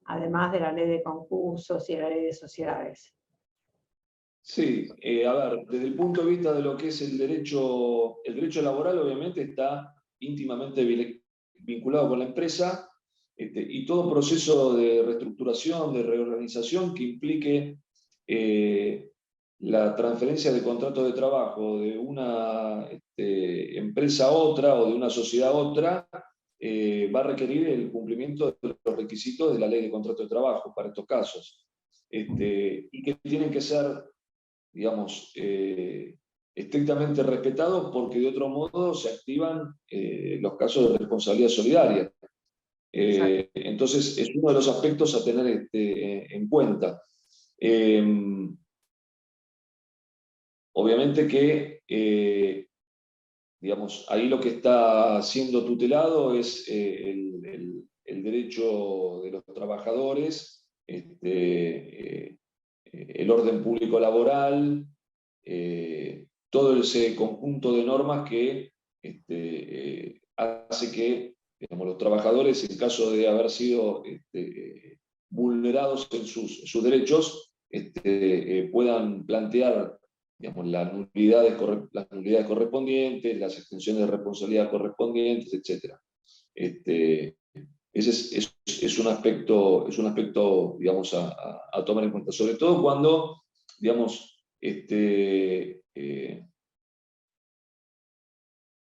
Además de la ley de concursos y la ley de sociedades. Sí, a ver, desde el punto de vista de lo que es el derecho laboral, obviamente está íntimamente vinculado con la empresa, y todo proceso de reestructuración, de reorganización que implique la transferencia de contratos de trabajo de una empresa a otra o de una sociedad a otra, va a requerir el cumplimiento de los requisitos de la ley de contrato de trabajo para estos casos, y que tienen que ser, digamos, estrictamente respetados, porque de otro modo se activan los casos de responsabilidad solidaria. Entonces, es uno de los aspectos a tener en cuenta. Obviamente que, digamos, ahí lo que está siendo tutelado es el derecho de los trabajadores, el orden público laboral, todo ese conjunto de normas que hace que, digamos, los trabajadores, en caso de haber sido vulnerados en sus derechos, puedan plantear, digamos, las nulidades correspondientes, las extensiones de responsabilidad correspondientes, etc. Ese es un aspecto, digamos, a tomar en cuenta, sobre todo cuando, digamos,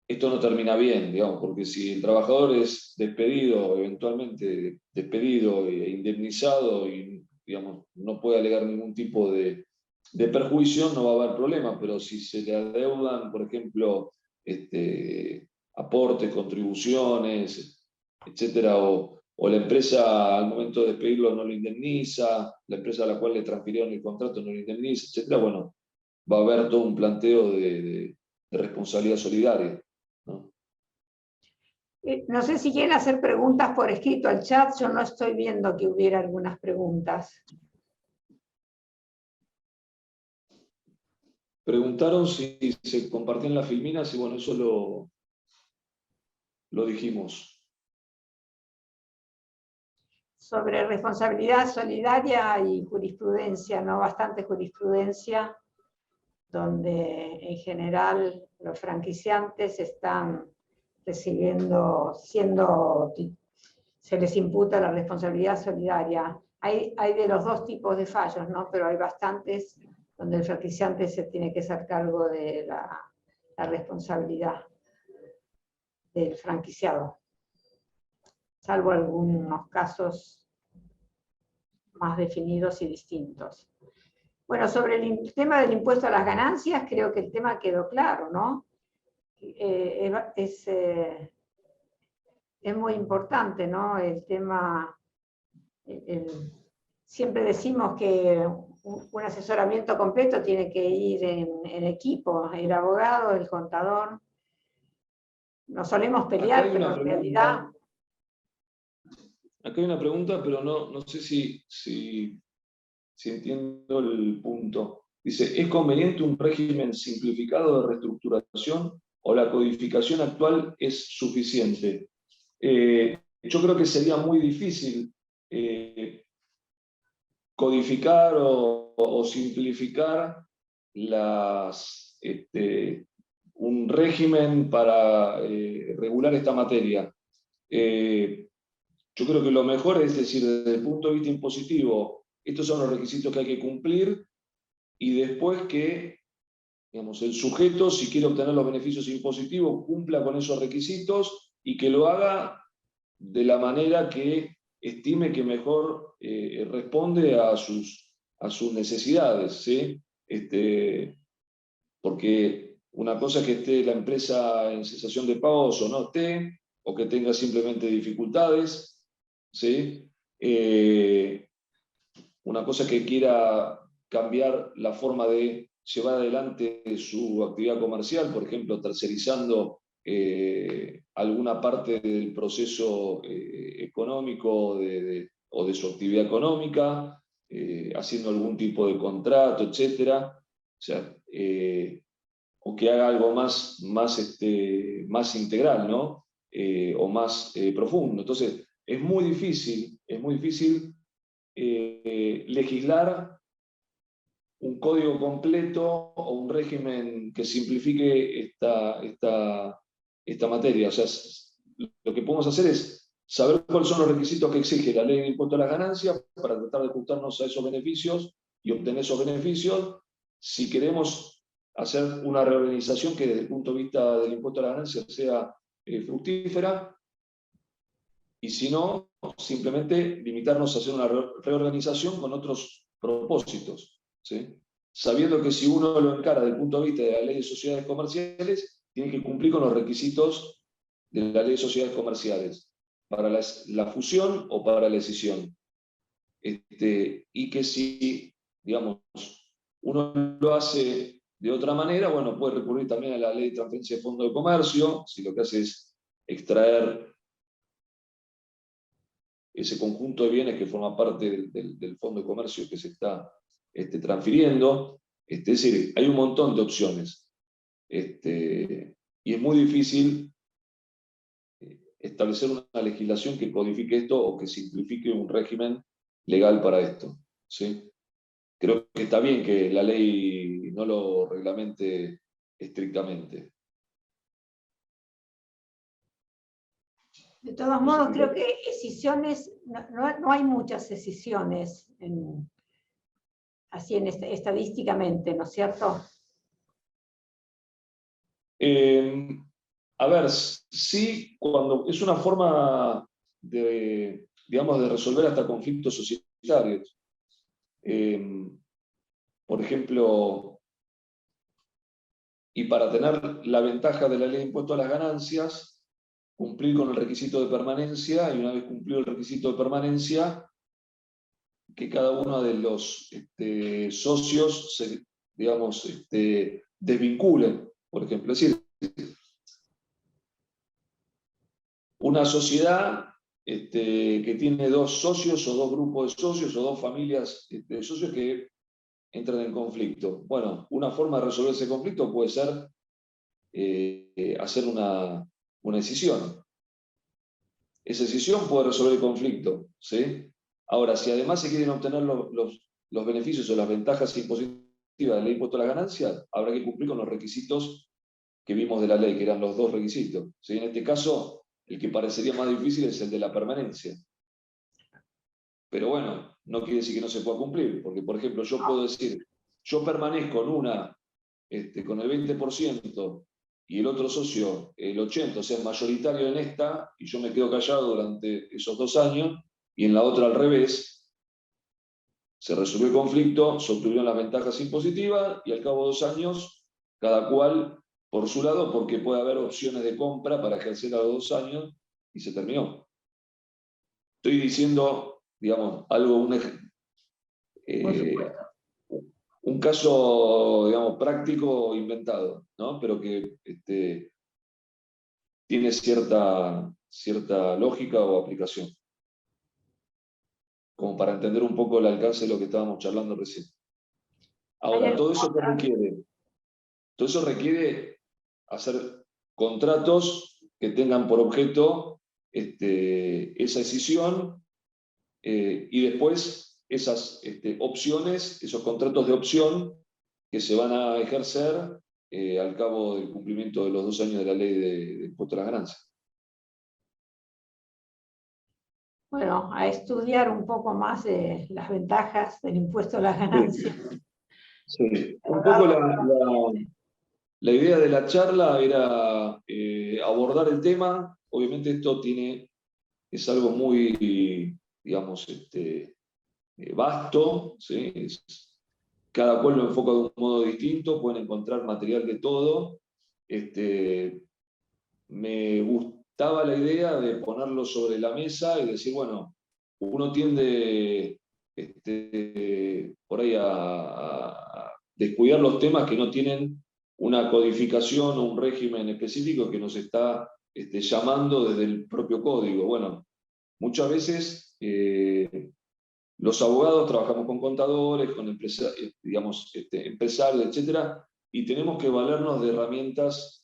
esto no termina bien, digamos, porque si el trabajador es despedido, eventualmente despedido e indemnizado, y, digamos, no puede alegar ningún tipo de perjuicio, no va a haber problema, pero si se le adeudan, por ejemplo, aportes, contribuciones, etcétera, o la empresa al momento de despedirlo no lo indemniza, la empresa a la cual le transfirieron el contrato no lo indemniza, etcétera, bueno, va a haber todo un planteo de responsabilidad solidaria, ¿no? No sé si quieren hacer preguntas por escrito al chat, yo no estoy viendo que hubiera algunas preguntas. Preguntaron si se compartían las filminas y bueno, eso lo dijimos. Sobre responsabilidad solidaria y jurisprudencia, ¿no? Bastante jurisprudencia, donde en general los franquiciantes están recibiendo, se les imputa la responsabilidad solidaria. Hay de los dos tipos de fallos, ¿no? Pero hay bastantes donde el franquiciante se tiene que hacer cargo de la responsabilidad del franquiciado, salvo algunos casos más definidos y distintos. Bueno, sobre el tema del impuesto a las ganancias, creo que el tema quedó claro, ¿no? Es muy importante, ¿no? El tema, siempre decimos que un asesoramiento completo tiene que ir en equipo, el abogado, el contador. Nos solemos pelear, pero en realidad... Acá hay una pregunta, pero no sé si entiendo el punto. Dice, ¿es conveniente un régimen simplificado de reestructuración o la codificación actual es suficiente? Yo creo que sería muy difícil codificar o simplificar las un régimen para regular esta materia. Yo creo que lo mejor es decir, desde el punto de vista impositivo, estos son los requisitos que hay que cumplir, y después que, digamos, el sujeto, si quiere obtener los beneficios impositivos, cumpla con esos requisitos y que lo haga de la manera que estime que mejor responde a sus necesidades, ¿sí? Porque una cosa es que esté la empresa en cesación de pagos o no esté, o que tenga simplemente dificultades, ¿sí? Una cosa es que quiera cambiar la forma de llevar adelante su actividad comercial, por ejemplo, tercerizando alguna parte del proceso económico o de su actividad económica, haciendo algún tipo de contrato, etc. O sea, o que haga algo más integral, ¿no? O más profundo. Entonces, es muy difícil legislar un código completo o un régimen que simplifique esta materia. O sea, lo que podemos hacer es saber cuáles son los requisitos que exige la ley de impuesto a las ganancias para tratar de ajustarnos a esos beneficios y obtener esos beneficios. Si queremos hacer una reorganización que desde el punto de vista del impuesto a las ganancias sea fructífera, y si no, simplemente limitarnos a hacer una reorganización con otros propósitos, ¿sí? Sabiendo que si uno lo encara desde el punto de vista de la ley de sociedades comerciales, tiene que cumplir con los requisitos de la ley de sociedades comerciales para la fusión o para la escisión. Y que si, digamos, uno lo hace de otra manera, bueno, puede recurrir también a la ley de transferencia de fondo de comercio, si lo que hace es extraer ese conjunto de bienes que forma parte del fondo de comercio que se está transfiriendo. Es decir, hay un montón de opciones. Y es muy difícil establecer una legislación que codifique esto o que simplifique un régimen legal para esto, ¿sí? Creo que está bien que la ley no lo reglamente estrictamente. De todos modos, creo que escisiones, no hay muchas escisiones así estadísticamente, ¿no es cierto? A ver, sí, cuando es una forma de, digamos, de resolver hasta conflictos societarios. Por ejemplo, y para tener la ventaja de la ley de impuesto a las ganancias, cumplir con el requisito de permanencia, y una vez cumplido el requisito de permanencia, que cada uno de los socios se, digamos, desvinculen, por ejemplo. Es decir, una sociedad que tiene dos socios o dos grupos de socios o dos familias de socios que entran en conflicto. Bueno, una forma de resolver ese conflicto puede ser hacer una escisión. Esa escisión puede resolver el conflicto, ¿sí? Ahora, si además se quieren obtener los beneficios o las ventajas impositivas de la ley de impuesto a las ganancias, habrá que cumplir con los requisitos que vimos de la ley, que eran los dos requisitos, ¿sí? En este caso, el que parecería más difícil es el de la permanencia. Pero bueno, no quiere decir que no se pueda cumplir, porque por ejemplo yo puedo decir, yo permanezco en una con el 20% y el otro socio el 80%, o sea, mayoritario en esta, y yo me quedo callado durante esos 2 años, y en la otra al revés, se resolvió el conflicto, se obtuvieron las ventajas impositivas, y al cabo de 2 años, cada cual por su lado, porque puede haber opciones de compra para ejercer a los 2 años, y se terminó. Estoy diciendo, digamos, un caso, digamos, práctico inventado, ¿no? Pero que tiene cierta lógica o aplicación, como para entender un poco el alcance de lo que estábamos charlando recién. Ahora, todo eso requiere hacer contratos que tengan por objeto esa escisión, y después esas opciones, esos contratos de opción que se van a ejercer al cabo del cumplimiento de los 2 años de la ley de impuesto a las ganancias. Bueno, a estudiar un poco más de las ventajas del impuesto a las ganancias. Sí. Un poco la idea de la charla era abordar el tema. Obviamente esto es algo muy, digamos, vasto, ¿sí? Cada cual lo enfoca de un modo distinto, pueden encontrar material de todo. Me gustaba la idea de ponerlo sobre la mesa y decir, bueno, uno tiende por ahí a descuidar los temas que no tienen una codificación o un régimen específico que nos está llamando desde el propio código. Bueno, muchas veces los abogados trabajamos con contadores, con digamos, empresarios, etc. Y tenemos que valernos de herramientas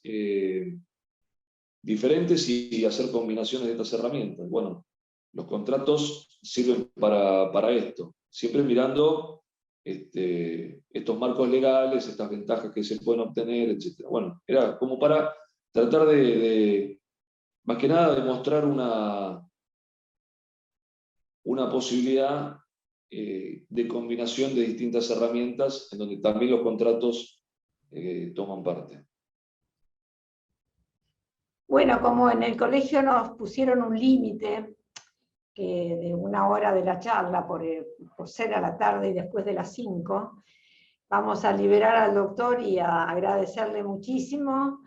diferentes y hacer combinaciones de estas herramientas. Bueno, los contratos sirven para esto, siempre mirando estos marcos legales, estas ventajas que se pueden obtener, etc. Bueno, era como para tratar más que nada, de mostrar una posibilidad de combinación de distintas herramientas en donde también los contratos toman parte. Bueno, como en el colegio nos pusieron un límite de 1 hora de la charla por ser a la tarde y después de las 5, vamos a liberar al doctor y a agradecerle muchísimo,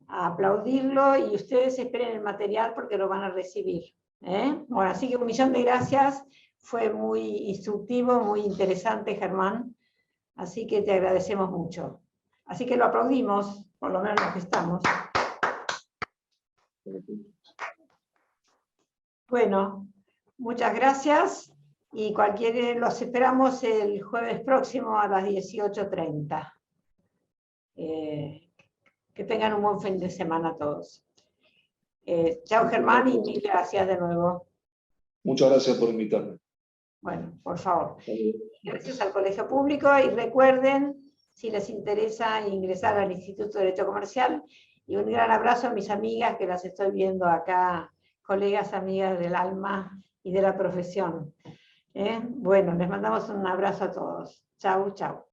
a aplaudirlo, y ustedes esperen el material porque lo van a recibir. Bueno, así que 1.000.000 de gracias, fue muy instructivo, muy interesante, Germán, así que te agradecemos mucho. Así que lo aplaudimos, por lo menos los que estamos. Bueno, muchas gracias y los esperamos el jueves próximo a las 18:30. Que tengan un buen fin de semana todos. Chao, Germán, y mil gracias de nuevo. Muchas gracias por invitarme. Bueno, por favor. Gracias al Colegio Público y recuerden, si les interesa, ingresar al Instituto de Derecho Comercial. Y un gran abrazo a mis amigas que las estoy viendo acá, colegas, amigas del alma y de la profesión. Bueno, les mandamos un abrazo a todos. Chau, chau.